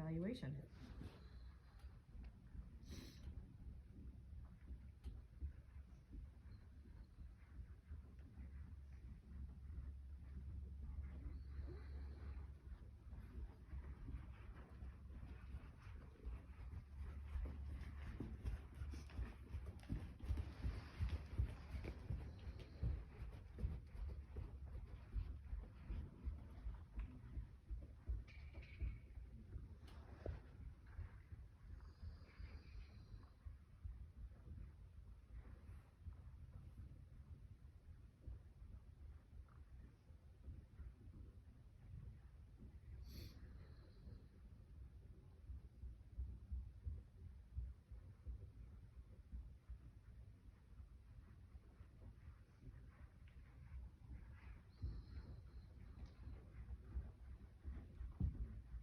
evaluation.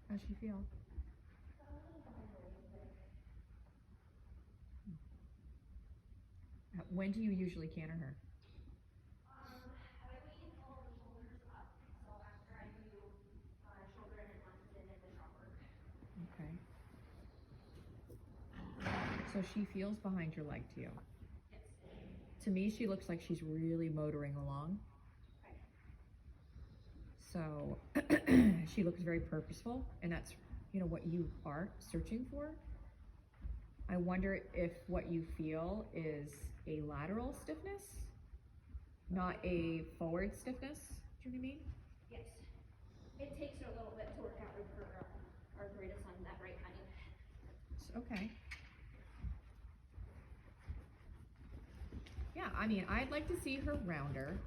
How's she feel? When do you usually canter her? I wait until the shoulders up, so after I do shoulder and Madisen and the shower. Okay. So she feels behind your leg to you? Yes. To me, she looks like she's really motoring along. Okay. So she looks very purposeful, and that's, you know, what you are searching for. I wonder if what you feel is a lateral stiffness, not a forward stiffness. Do you know what I mean? Yes. It takes her a little bit to work out with her arthritis on that right hind. Okay. Yeah, I mean, I'd like to see her rounder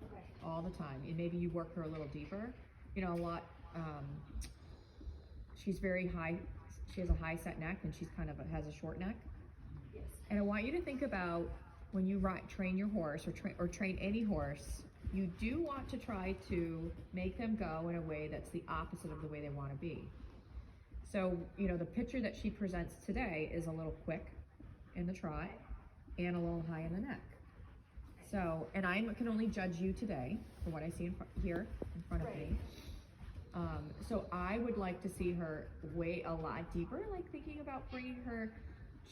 Okay. all the time, and maybe you work her a little deeper. You know, a lot. She's very high. She has a high set neck, and she's kind of has a short neck. Yes. And I want you to think about when you train your horse or train any horse, you do want to try to make them go in a way that's the opposite of the way they want to be. So, you know, the picture that she presents today is a little quick in the trot and a little high in the neck. So, and I can only judge you today for what I see here in front of me. So I would like to see her way a lot deeper, like thinking about bringing her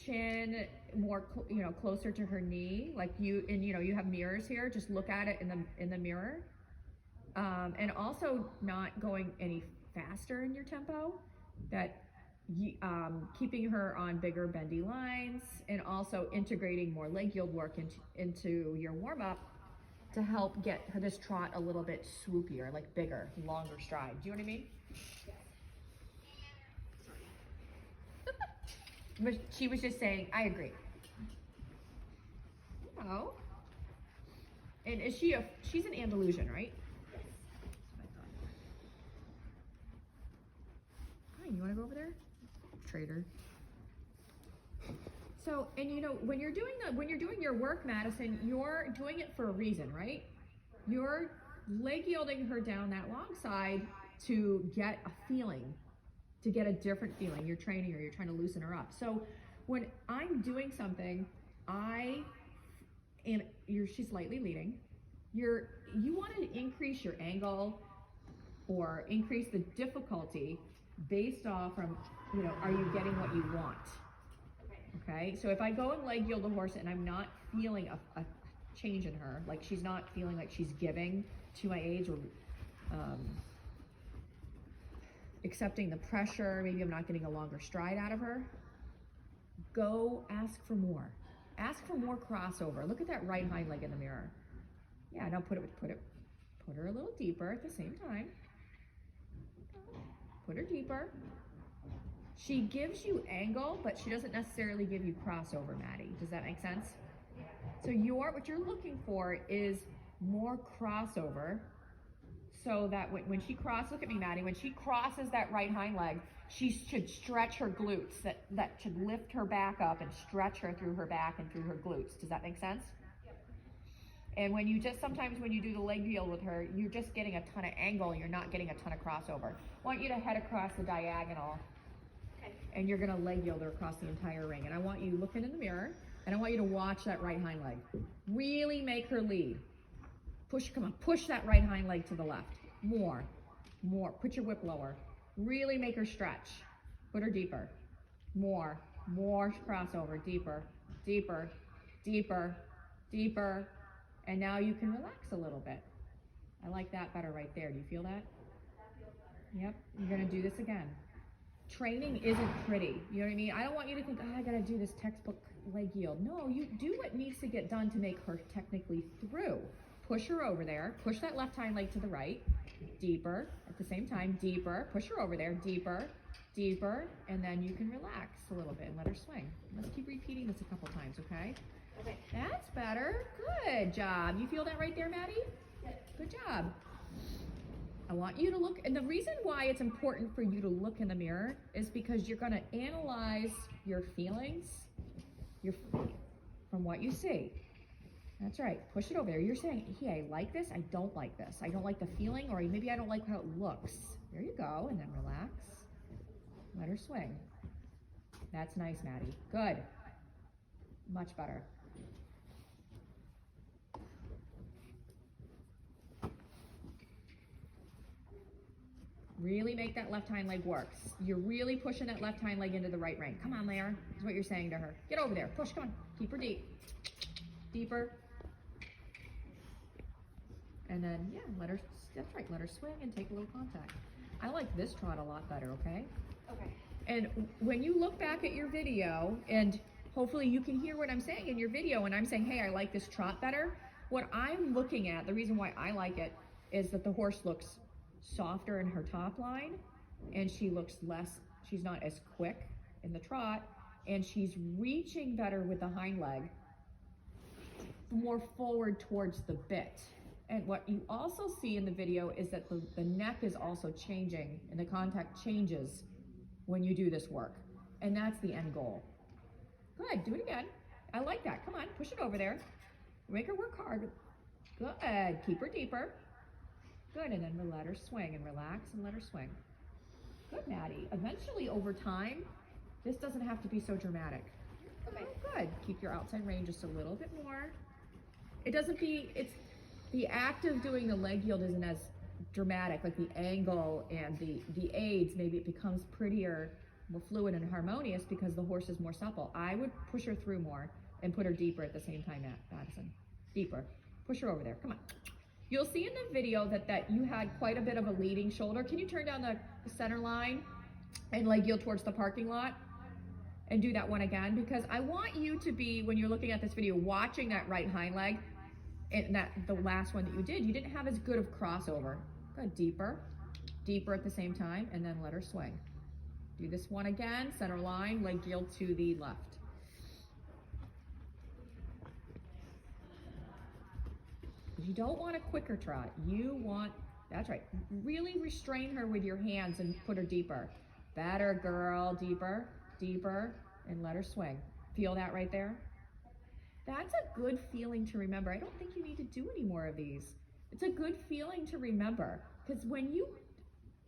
chin more, you know, closer to her knee. Like you have mirrors here. Just look at it in the mirror, and also not going any faster in your tempo. That keeping her on bigger bendy lines, and also integrating more leg yield work into your warm up to help get her this trot a little bit swoopier, like bigger, longer stride. Do you know what I mean? But she was just saying, I agree. Oh. And is she's an Andalusian, right? Yes. Hi, you wanna go over there? Trader. So, and you know, when you're doing your work, Madisen, you're doing it for a reason, right? You're leg yielding her down that long side to get a feeling, to get a different feeling. You're training her, you're trying to loosen her up. So when I'm doing something, she's slightly leading. You want to increase your angle or increase the difficulty based off from, you know, are you getting what you want? Okay, so if I go and leg yield the horse and I'm not feeling a change in her, like she's not feeling like she's giving to my age or accepting the pressure, maybe I'm not getting a longer stride out of her, go ask for more. Ask for more crossover. Look at that right hind leg in the mirror. Yeah, now put her a little deeper at the same time. Put her deeper. She gives you angle, but she doesn't necessarily give you crossover, Maddie. Does that make sense? So what you're looking for is more crossover, so that when she crosses, look at me, Maddie, when she crosses that right hind leg, she should stretch her glutes. That should lift her back up and stretch her through her back and through her glutes. Does that make sense? Yep. And sometimes when you do the leg yield with her, you're just getting a ton of angle, you're not getting a ton of crossover. I want you to head across the diagonal. And you're gonna leg yield her across the entire ring. And I want you looking in the mirror, and I want you to watch that right hind leg. Really make her lead. Push that right hind leg to the left. More. Put your whip lower. Really make her stretch. Put her deeper. More crossover, deeper, deeper, deeper, deeper. And now you can relax a little bit. I like that better right there. Do you feel that? That feels better. Yep, you're gonna do this again. Training isn't pretty, you know what I mean? I don't want you to think, oh, I gotta do this textbook leg yield. No, you do what needs to get done to make her technically through. Push her over there, push that left hind leg to the right, deeper, at the same time, deeper, push her over there, deeper, deeper, and then you can relax a little bit and let her swing. Let's keep repeating this a couple times, okay? Okay. That's better, good job. You feel that right there, Maddie? Yep. Good job. I want you to look, and the reason why it's important for you to look in the mirror is because you're gonna analyze your feelings from what you see. That's right, push it over there. You're saying, hey, I like this, I don't like this. I don't like the feeling, or maybe I don't like how it looks. There you go, and then relax. Let her swing. That's nice, Maddie. Good. Much better. Really make that left hind leg work. You're really pushing that left hind leg into the right rein. Come on, Lair, is what you're saying to her. Get over there, push, come on. Keep her deep. Deeper. And then, yeah, let her, that's right, let her swing and take a little contact. I like this trot a lot better, okay? Okay. And when you look back at your video, and hopefully you can hear what I'm saying in your video, and I'm saying, hey, I like this trot better, what I'm looking at, the reason why I like it, is that the horse looks softer in her top line, and she looks less, she's not as quick in the trot, and she's reaching better with the hind leg, more forward towards the bit. And what you also see in the video is that the neck is also changing, and the contact changes when you do this work. And that's the end goal. Good, do it again. I like that, come on, push it over there. Make her work hard. Good, keep her deeper. Good, and then we'll let her swing and relax and let her swing. Good, Maddie. Eventually, over time, this doesn't have to be so dramatic. Okay, good. Keep your outside range just a little bit more. It's the act of doing the leg yield isn't as dramatic, like the angle and the aids, maybe it becomes prettier, more fluid and harmonious because the horse is more supple. I would push her through more and put her deeper at the same time, Madisen. Deeper. Push her over there, come on. You'll see in the video that you had quite a bit of a leading shoulder. Can you turn down the center line and leg yield towards the parking lot? And do that one again, because I want you to be, when you're looking at this video, watching that right hind leg, and the last one that you didn't have as good of crossover. Good, deeper, deeper at the same time, and then let her swing. Do this one again, center line, leg yield to the left. You don't want a quicker trot. You want, that's right, really restrain her with your hands and put her deeper. Better, girl, deeper, deeper, and let her swing. Feel that right there? That's a good feeling to remember. I don't think you need to do any more of these. It's a good feeling to remember, because when you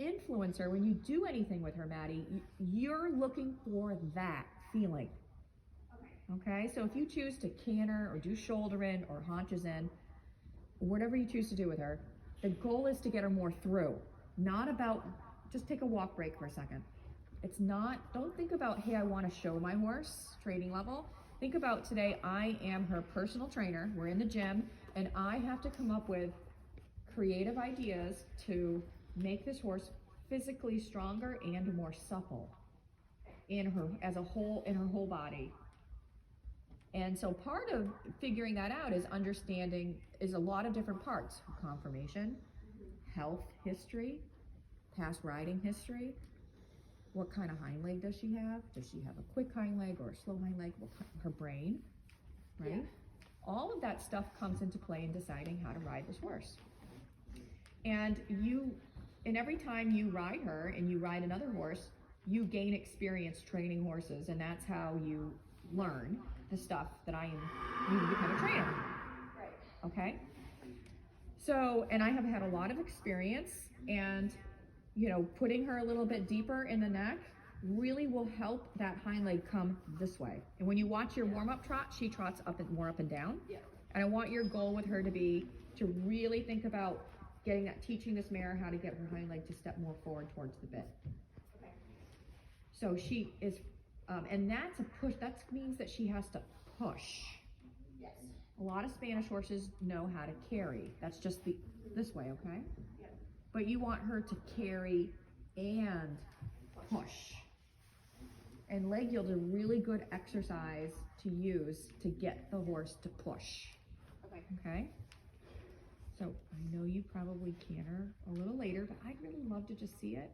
influence her, when you do anything with her, Maddie, you're looking for that feeling. Okay, so if you choose to canter or do shoulder in or haunches in, whatever you choose to do with her, the goal is to get her more through, not about, just take a walk break for a second. It's not, don't think about, hey, I want to show my horse training level. Think about today, I am her personal trainer, we're in the gym, and I have to come up with creative ideas to make this horse physically stronger and more supple in her, as a whole, in her whole body. And so part of figuring that out is understanding, is a lot of different parts. Conformation, health history, past riding history, what kind of hind leg does she have? Does she have a quick hind leg or a slow hind leg? Her brain, right? Yeah. All of that stuff comes into play in deciding how to ride this horse. And every time you ride her and you ride another horse, you gain experience training horses, and that's how you learn the stuff that I am to become a trainer. Right. Okay? So, and I have had a lot of experience, and putting her a little bit deeper in the neck really will help that hind leg come this way. And when you watch your warm-up trot, she trots more up and down. Yeah. And I want your goal with her to be to really think about teaching this mare how to get her hind leg to step more forward towards the bit. Okay. So she is, and that's a push, that means that she has to push. Yes. A lot of Spanish horses know how to carry. That's just this way, okay? Yep. But you want her to carry and push. And leg yield is a really good exercise to use to get the horse to push. Okay. Okay? So I know you probably canter a little later, but I'd really love to just see it.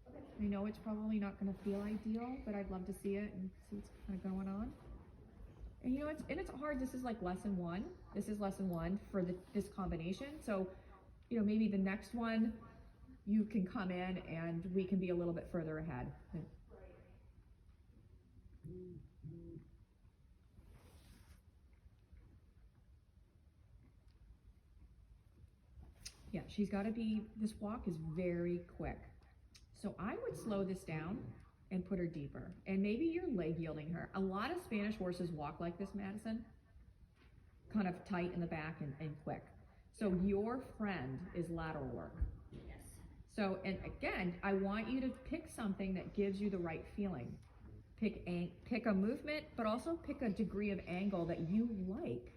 Okay. I know it's probably not going to feel ideal, but I'd love to see it and see what's kind of going on. And you know, it's hard. This is like lesson one. This is lesson one for this combination. So, you know, maybe the next one you can come in and we can be a little bit further ahead. Yeah, she's got to be, this walk is very quick. So I would slow this down and put her deeper. And maybe you're leg yielding her. A lot of Spanish horses walk like this, Madison, kind of tight in the back and quick. So your friend is lateral work. Yes. So, and again, I want you to pick something that gives you the right feeling. Pick a movement, but also pick a degree of angle that you like,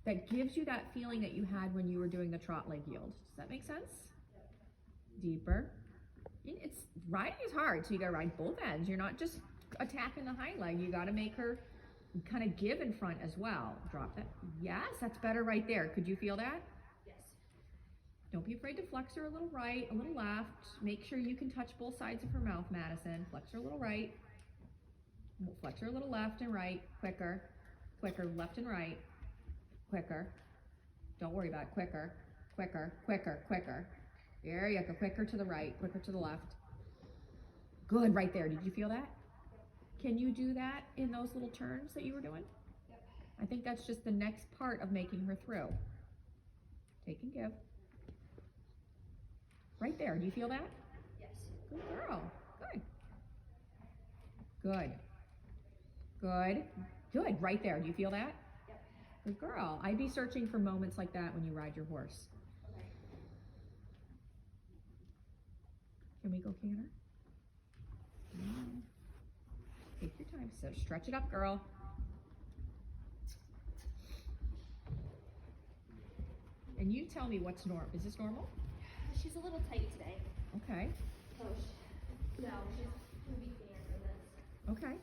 that gives you that feeling that you had when you were doing the trot leg yield. Does that make sense? Yep. Deeper. Riding is hard, so you gotta ride both ends. You're not just attacking the hind leg. You gotta make her kind of give in front as well. Drop that. Yes, that's better right there. Could you feel that? Yes. Don't be afraid to flex her a little right, a little left. Make sure you can touch both sides of her mouth, Madison. Flex her a little right. Flex her a little left and right. Quicker. Quicker. Left and right. Quicker. Don't worry about it. Quicker. Quicker. Quicker. Quicker. There you go. Quicker to the right. Quicker to the left. Good. Right there. Did you feel that? Can you do that in those little turns that you were doing? Yep. I think that's just the next part of making her through. Take and give. Right there. Do you feel that? Yes. Good girl. Good. Good. Good. Good. Right there. Do you feel that? Yep. Good girl. I'd be searching for moments like that when you ride your horse. Okay. Can we go canter? Take your time. So stretch it up, girl. And you tell me what's normal. Is this normal? She's a little tight today. Okay. So she's gonna be cleaner for this. Okay.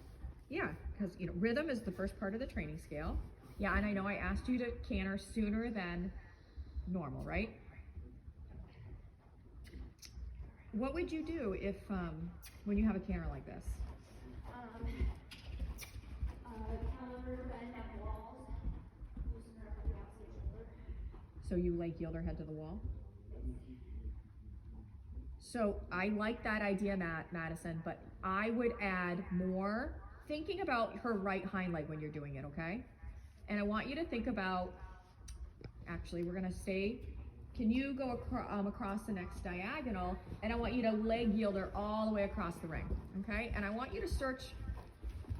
Yeah, because you know, rhythm is the first part of the training scale. Yeah, and I know I asked you to canter sooner than normal, right? What would you do if when you have a canter like this? Counter, bend at walls, loosen her up at the opposite shoulder. So you leg yield her head to the wall? So I like that idea, Madison, but I would add more thinking about her right hind leg when you're doing it, okay? And I want you to think about, actually, we're gonna say, can you go across the next diagonal, and I want you to leg yield her all the way across the ring, okay? And I want you to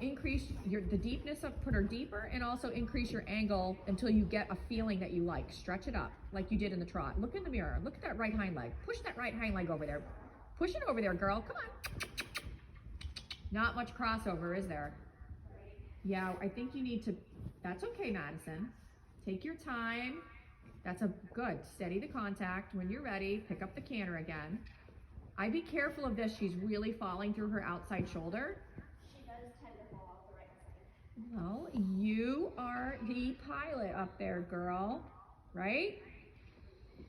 increase the deepness of, put her deeper, and also increase your angle until you get a feeling that you like. Stretch it up like you did in the trot. Look in the mirror, look at that right hind leg. Push that right hind leg over there. Push it over there, girl, come on. Not much crossover, is there? Yeah, I think you need to, that's okay, Madison. Take your time. That's a good, steady the contact. When you're ready, pick up the canter again. I'd be careful of this. She's really falling through her outside shoulder. She does tend to fall off the right side. Well, you are the pilot up there, girl, right?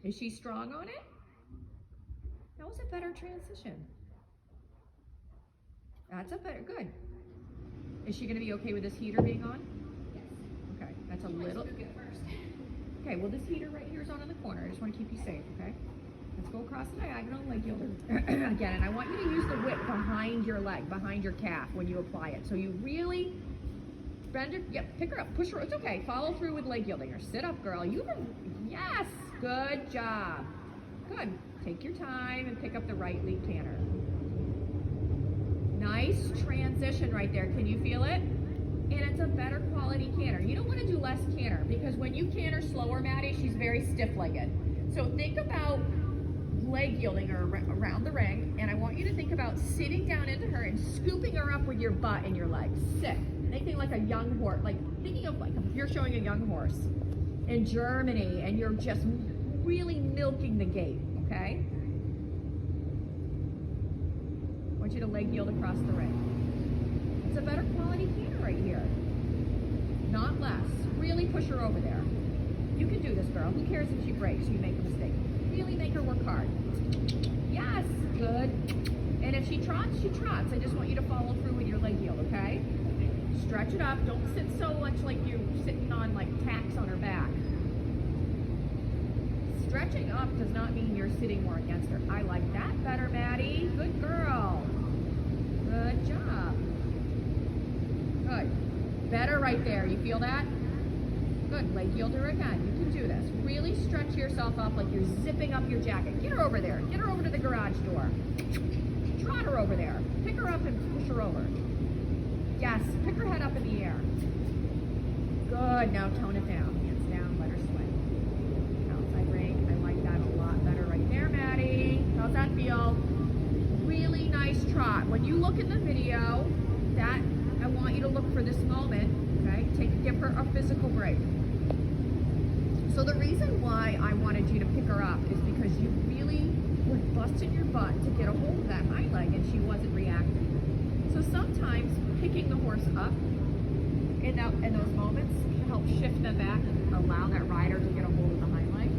Is she strong on it? That was a better transition. That's a better, good. Is she gonna be okay with this heater being on? Yes. Okay, that's a She might little. spook it first. Okay, well this heater right here is on in the corner. I just want to keep you safe, okay? Let's go across the diagonal, leg yielder again. And I want you to use the whip behind your leg, behind your calf when you apply it. So you really bend her, yep, pick her up, push her, it's okay. Follow through with leg yielding her. Sit up, girl. Yes, good job. Good. Take your time and pick up the right lead canter. Nice transition right there. Can you feel it? And it's a better quality canter. You don't want to do less canter because when you canter slower, Maddie, she's very stiff-legged. So think about leg yielding her around the ring, and I want you to think about sitting down into her and scooping with your butt and your legs. Sit. Anything like a young horse, like thinking of like if you're showing a young horse in Germany and you're just really milking the gait, okay? I want you to leg yield across the ring. It's a better quality canter right here. Not less. Really push her over there. You can do this, girl. Who cares if she breaks, you make a mistake. Really make her work hard. Yes, good. And if she trots, she trots. I just want you to follow through with your leg yield, okay? Stretch it up. Don't sit so much like you're sitting on like tacks on her back. Stretching up does not mean you're sitting more against her. I like that better, Maddie. Good girl. Good job. Good. Better right there. You feel that? Good. Leg yield her again. You can do this. Really stretch yourself up like you're zipping up your jacket. Get her over there. Get her over to the garage door. Trot her over there. Pick her up and push her over. Yes. Pick her head up in the air. Good. Now tone it down. Hands down. Let her swing. Outside ring. I like that a lot better right there, Maddie. How's that feel? Really nice trot. When you look at the video, that I want you to look for this moment. Okay? Give her a physical break. So the reason why I wanted you to pick her up is because you really were busting your butt to get a hold of that hind leg and she wasn't reacting. So sometimes picking the horse up in those moments can help shift them back and allow that rider to get a hold of the hind leg.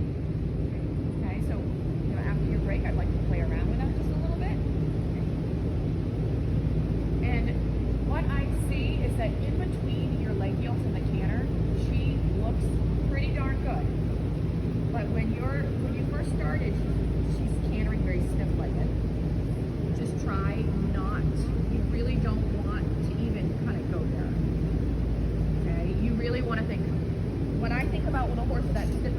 Okay, so after your break, I'd like to play around with that just a little bit. And what I see is that in between your leg yields and the canter, she looks pretty darn good. But when you first started, she's cantering very stiff-legged. Just try not. You really don't want to even kind of go there. Okay? You really want to think. When I think about when a horse is that stiff